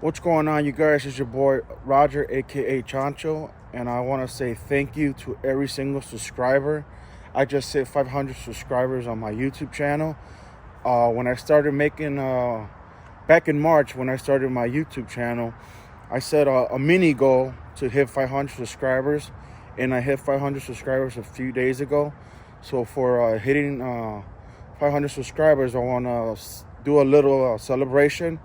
What's going on, you guys? It's your boy Roger, aka Chancho, and I want to say thank you to every single subscriber. I just hit 500 subscribers on my YouTube channel. When I started making, back in March, when I started my YouTube channel, I set a mini goal to hit 500 subscribers, and I hit 500 subscribers a few days ago. So for hitting 500 subscribers, I want to do a little celebration.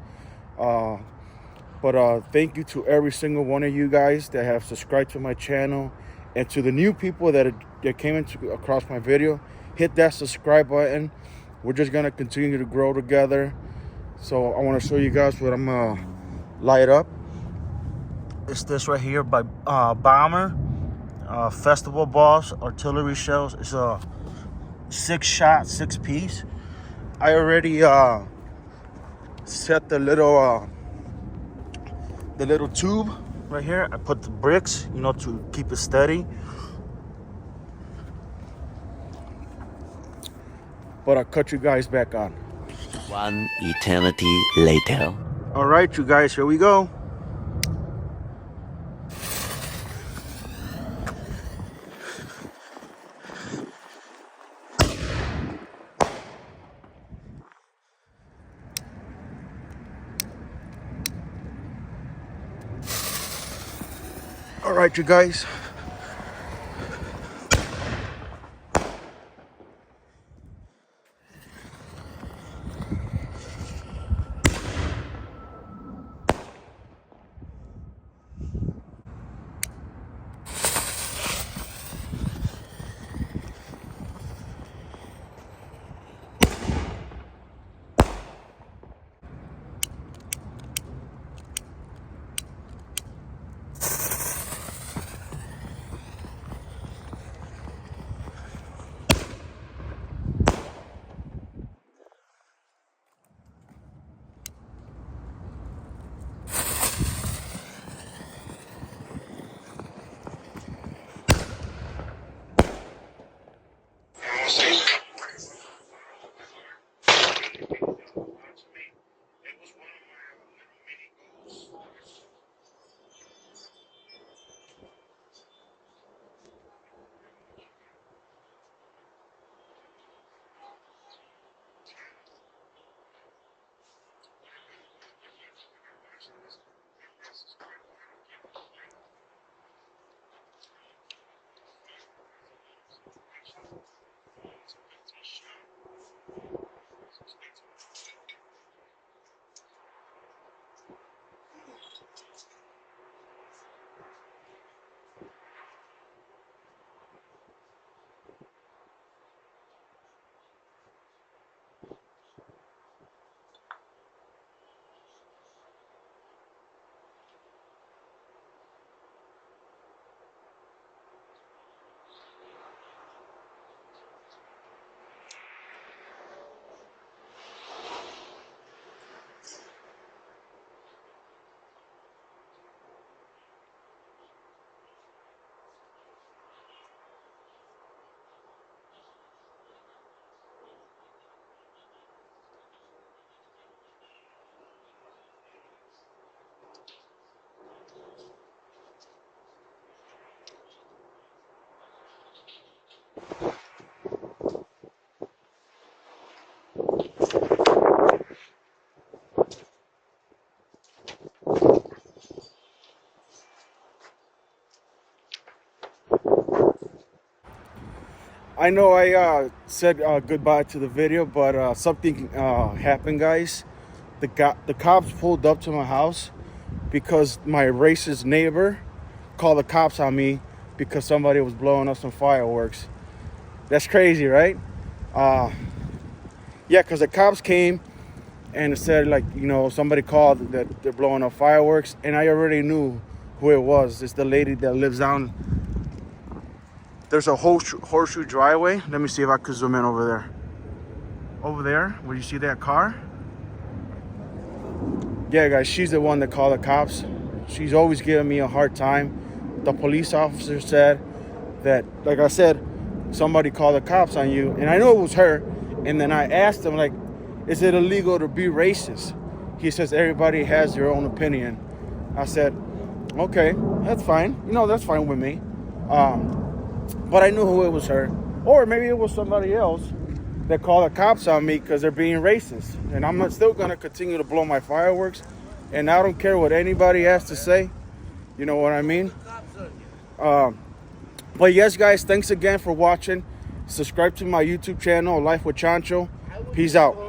But thank you to every single one of you guys that have subscribed to my channel, and to the new people that came across my video. Hit that subscribe button. We're just gonna continue to grow together. So I want to show you guys what I'm gonna light up. It's this right here by Bomber. Festival balls, artillery shells. It's a 6-shot, 6-piece. I already set the little tube right here. I put the bricks, to keep it steady. But I'll cut you guys back on. One eternity later. All right, you guys, here we go. All right, you guys. I know I said goodbye to the video, but something happened, guys. The cops pulled up to my house because my racist neighbor called the cops on me because somebody was blowing up some fireworks. That's crazy, right? Yeah, because the cops came and said, somebody called that they're blowing up fireworks, and I already knew who it was. It's the lady that lives down. There's a horseshoe driveway. Let me see if I could zoom in over there. Over there, where you see that car? Yeah, guys, she's the one that called the cops. She's always giving me a hard time. The police officer said that, like I said, somebody called the cops on you. And I know it was her. And then I asked him, is it illegal to be racist? He says everybody has their own opinion. I said, okay, that's fine. You know, that's fine with me. But I knew who it was her. Or maybe it was somebody else that called the cops on me because they're being racist. And I'm still going to continue to blow my fireworks. And I don't care what anybody has to say. You know what I mean? But yes, guys, thanks again for watching. Subscribe to my YouTube channel, Life with Chancho. Peace out.